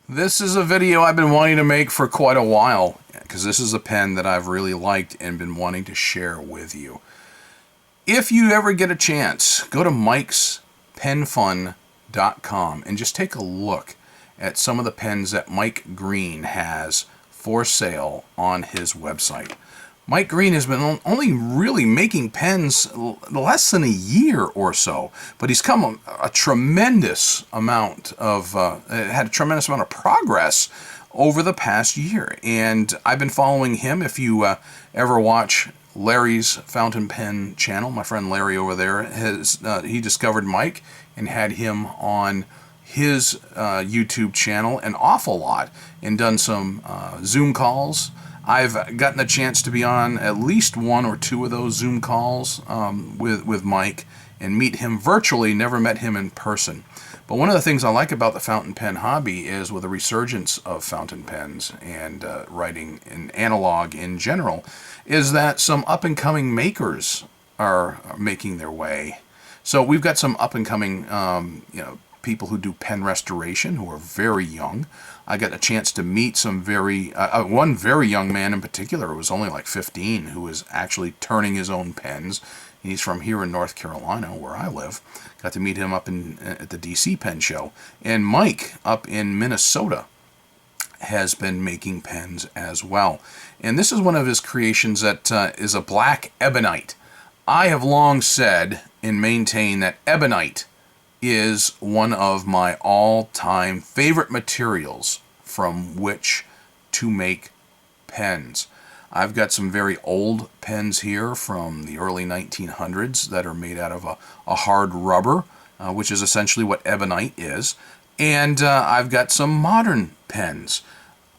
This is a video I've been wanting to make for quite a while because this is a pen that I've really liked and been wanting to share with you. If you ever get a chance, go to mikespenfun.com and just take a look at some of the pens that Mike Green has for sale on his website. Mike Green has been only really making pens less than a year or so, but he's come a tremendous amount of, had a tremendous amount of progress over the past year. And I've been following him. If you ever watch Larry's Fountain Pen channel, my friend Larry over there, he discovered Mike and had him on his YouTube channel an awful lot and done some Zoom calls. I've gotten the chance to be on at least one or two of those Zoom calls with Mike and meet him virtually, never met him in person. But one of the things I like about the fountain pen hobby is with the resurgence of fountain pens and writing in analog in general, is that some up-and-coming makers are making their way. So we've got some up-and-coming people who do pen restoration who are very young. I got a chance to meet some one very young man in particular who was only like 15 who was actually turning his own pens. He's from here in North Carolina where I live. Got to meet him up at the DC Pen Show. And Mike up in Minnesota has been making pens as well. And this is one of his creations that is a black Ebonite. I have long said and maintained that Ebonite is one of my all-time favorite materials from which to make pens. I've got some very old pens here from the early 1900s that are made out of a hard rubber, which is essentially what Ebonite is. And I've got some modern pens.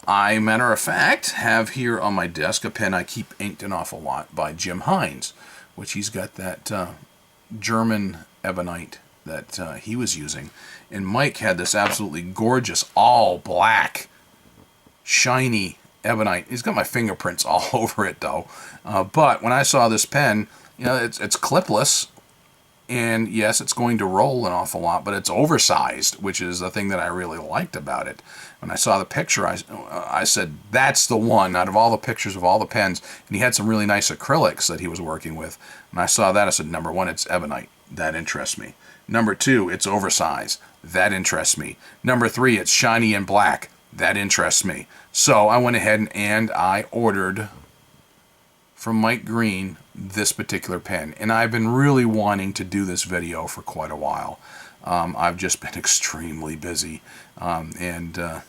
I, matter of fact, have here on my desk a pen I keep inked an awful lot by Jim Hines, which he's got that German Ebonite that he was using. And Mike had this absolutely gorgeous, all black, shiny Ebonite. He's got my fingerprints all over it though. But when I saw this pen, it's clipless. And yes, it's going to roll an awful lot, but it's oversized, which is the thing that I really liked about it. When I saw the picture, I said, that's the one out of all the pictures of all the pens. And he had some really nice acrylics that he was working with. And I saw that, I said, number one, it's Ebonite. That interests me. Number two, it's oversized. That interests me. Number three, it's shiny and black. That interests me. So I went ahead and I ordered from Mike Green this particular pen. And I've been really wanting to do this video for quite a while. I've just been extremely busy. And a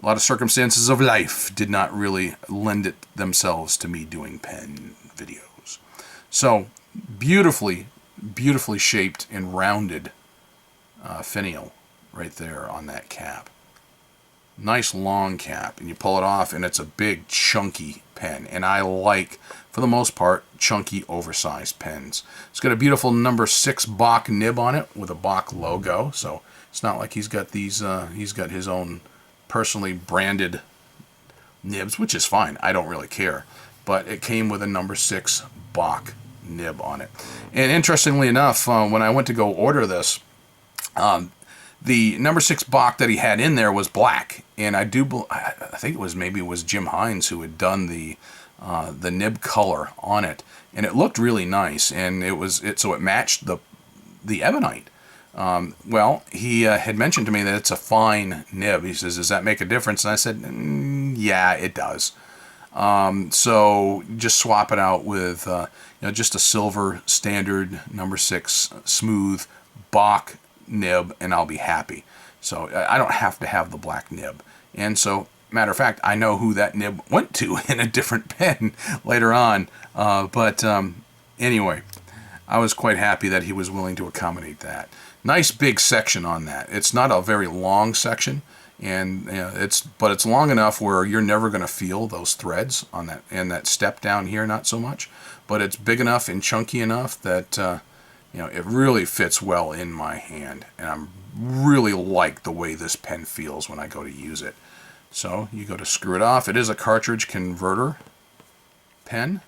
lot of circumstances of life did not really lend themselves to me doing pen videos. So beautifully shaped and rounded finial right there on that cap. Nice long cap, and you pull it off and it's a big chunky pen, and I like, for the most part, chunky oversized pens. It's got a beautiful number 6 Bach nib on it with a Bach logo, so it's not like he's got these he's got his own personally branded nibs, which is fine, I don't really care, but it came with a number 6 Bach nib on it. And interestingly enough, when I went to go order this, the number 6 Bach that he had in there was black, and I think it was Jim Hines who had done the nib color on it, and it looked really nice, and so it matched the Ebonite. Well, he had mentioned to me that it's a fine nib. He says, "Does that make a difference?" And I said, "Yeah, it does." So just swap it out with just a silver standard number 6 smooth Bach nib and I'll be happy. So I don't have to have the black nib. And so, matter of fact, I know who that nib went to in a different pen later on. But anyway, I was quite happy that he was willing to accommodate that. Nice big section on that. It's not a very long section, and but it's long enough where you're never going to feel those threads on that, and that step down here not so much. But it's big enough and chunky enough that it really fits well in my hand, and I'm really like the way this pen feels when I go to use it. So you go to screw it off. It is a cartridge converter pen.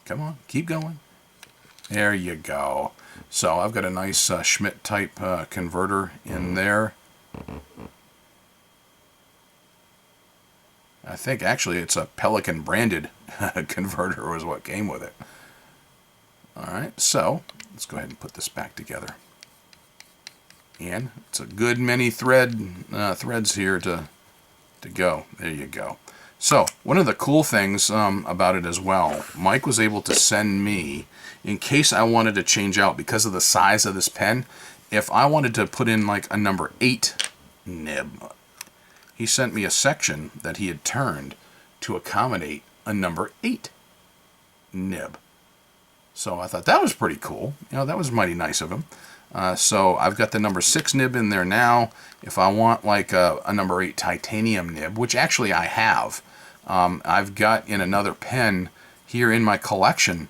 Come on, keep going. There you go. So I've got a nice, nice, Schmidt type converter in there. I think actually it's a Pelican branded converter was what came with it. Alright, so let's go ahead and put this back together. And it's a good many threads here to go. There you go. So one of the cool things about it as well, Mike was able to send me, in case I wanted to change out because of the size of this pen, if I wanted to put in like a number 8 nib, he sent me a section that he had turned to accommodate a number 8 nib. So I thought that was pretty cool. You know, that was mighty nice of him. So I've got the number 6 nib in there now. If I want like a number 8 titanium nib, which actually I have, I've got in another pen here in my collection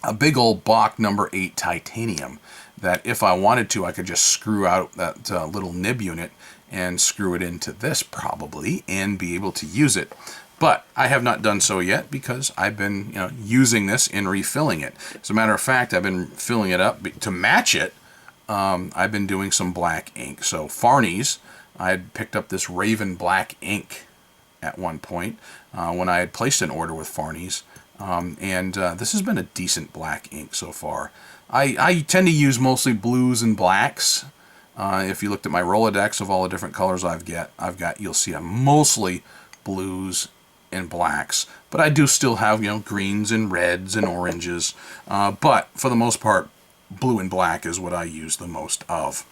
a big old Bock number 8 titanium that if I wanted to, I could just screw out that little nib unit and screw it into this probably and be able to use it. But I have not done so yet because I've been using this and refilling it. As a matter of fact, I've been filling it up to match it. I've been doing some black ink. So Farney's, I had picked up this Raven black ink at one point when I had placed an order with Farney's. This has been a decent black ink so far. I tend to use mostly blues and blacks. If you looked at my Rolodex of all the different colors I've got, you'll see I'm mostly blues and blacks. But I do still have, greens and reds and oranges. But for the most part, blue and black is what I use the most of.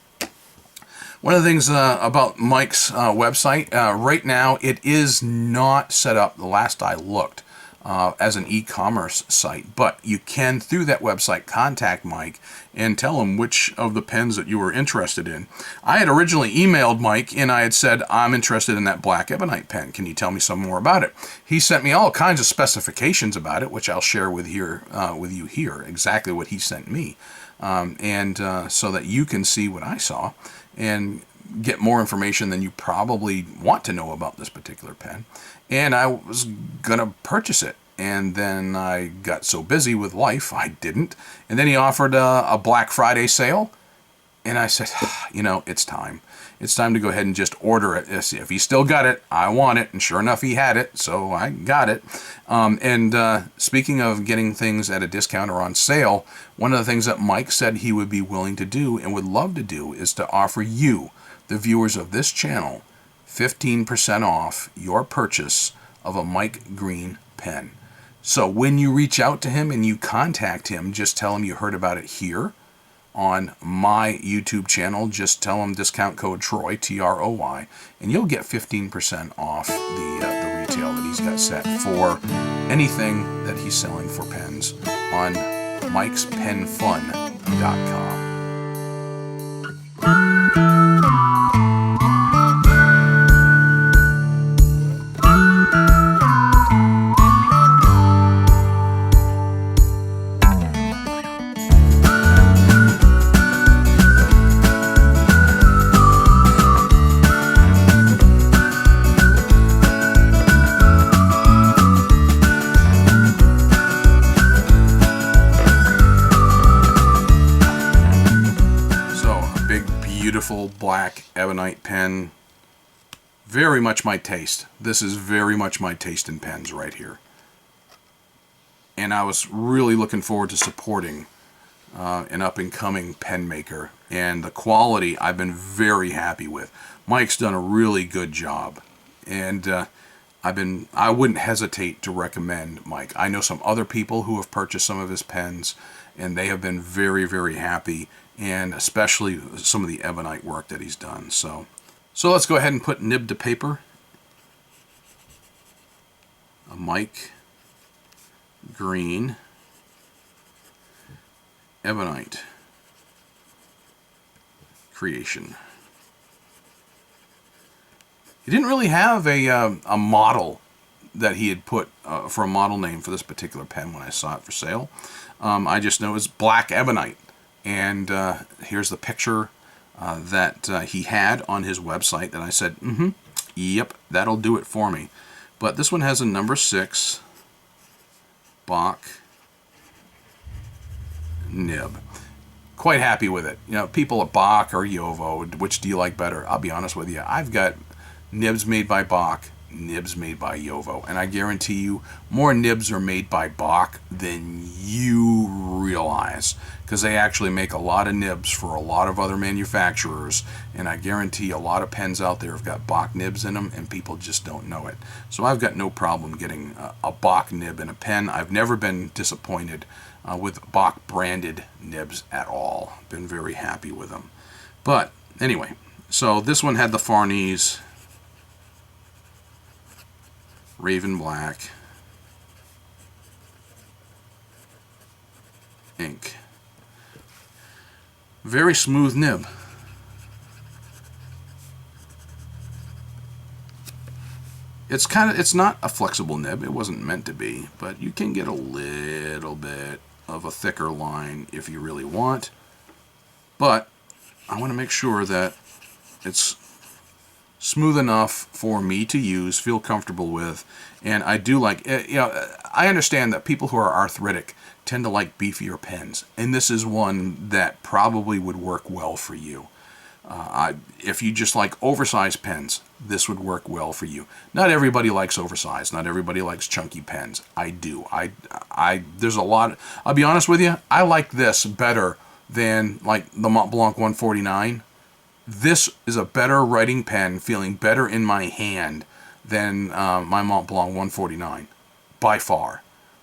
One of the things about Mike's website, right now it is not set up, the last I looked, as an e-commerce site, but you can, through that website, contact Mike and tell him which of the pens that you were interested in. I had originally emailed Mike and I had said, I'm interested in that black Ebonite pen. Can you tell me some more about it? He sent me all kinds of specifications about it, which I'll share with you here, exactly what he sent me. So that you can see what I saw and get more information than you probably want to know about this particular pen. And I was going to purchase it. And then I got so busy with life, I didn't. And then he offered a Black Friday sale. And I said, it's time. It's time to go ahead and just order it. If he still got it, I want it. And sure enough, he had it. So I got it. Speaking of getting things at a discount or on sale, one of the things that Mike said he would be willing to do and would love to do is to offer you, the viewers of this channel, 15% off your purchase of a Mike Green pen. So when you reach out to him and you contact him, just tell him you heard about it here on my YouTube channel. Just tell him discount code TROY, T-R-O-Y, and you'll get 15% off the retail that he's got set for anything that he's selling for pens on mikespenfun.com. Beautiful black Ebonite pen. Very much my taste. This is very much my taste in pens right here. And I was really looking forward to supporting an up-and-coming pen maker. And the quality I've been very happy with. Mike's done a really good job. And I wouldn't hesitate to recommend Mike. I know some other people who have purchased some of his pens, and they have been very, very happy, and especially some of the Ebonite work that he's done. So let's go ahead and put nib to paper. A Mike Green Ebonite creation. He didn't really have a model that he had put for a model name for this particular pen when I saw it for sale. I just know it's black Ebonite. And here's the picture that he had on his website that I said, yep, that'll do it for me. But this one has a number 6 Bock nib. Quite happy with it. People at Bock or Yovo, which do you like better? I'll be honest with you. I've got nibs made by Bock nibs made by Yovo, and I guarantee you more nibs are made by Bach than you realize, because they actually make a lot of nibs for a lot of other manufacturers, and I guarantee a lot of pens out there have got Bach nibs in them and people just don't know it. So I've got no problem getting a Bach nib in a pen. I've never been disappointed with Bach branded nibs at all. Been very happy with them. But anyway, so this one had the Farnese Raven Black ink. Very smooth nib. It's not a flexible nib. It wasn't meant to be, but you can get a little bit of a thicker line if you really want. But I want to make sure that it's smooth enough for me to use, feel comfortable with, and I do like, I understand that people who are arthritic tend to like beefier pens, and this is one that probably would work well for you. If you just like oversized pens, this would work well for you. Not everybody likes oversized. Not everybody likes chunky pens. I do. There's a lot. I'll be honest with you. I like this better than like the Mont Blanc 149. This is a better writing pen, feeling better in my hand than my Mont Blanc 149, by far.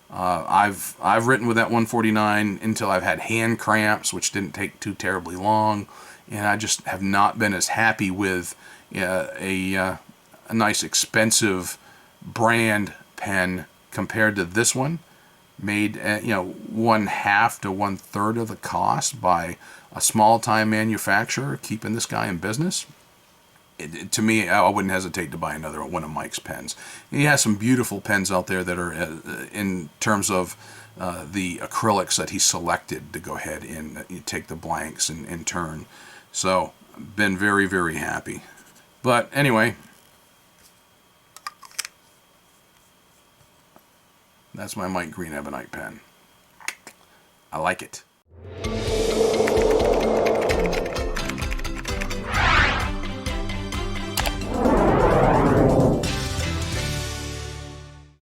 I've written with that 149 until I've had hand cramps, which didn't take too terribly long, and I just have not been as happy with a nice expensive brand pen compared to this one, made at 1/2 to 1/3 of the cost by a small time manufacturer, keeping this guy in business. To me, I wouldn't hesitate to buy another one of Mike's pens. He has some beautiful pens out there that are in terms of the acrylics that he selected to go ahead and take the blanks and turn. So, been very, very happy. But anyway, that's my Mike Green Ebonite pen. I like it.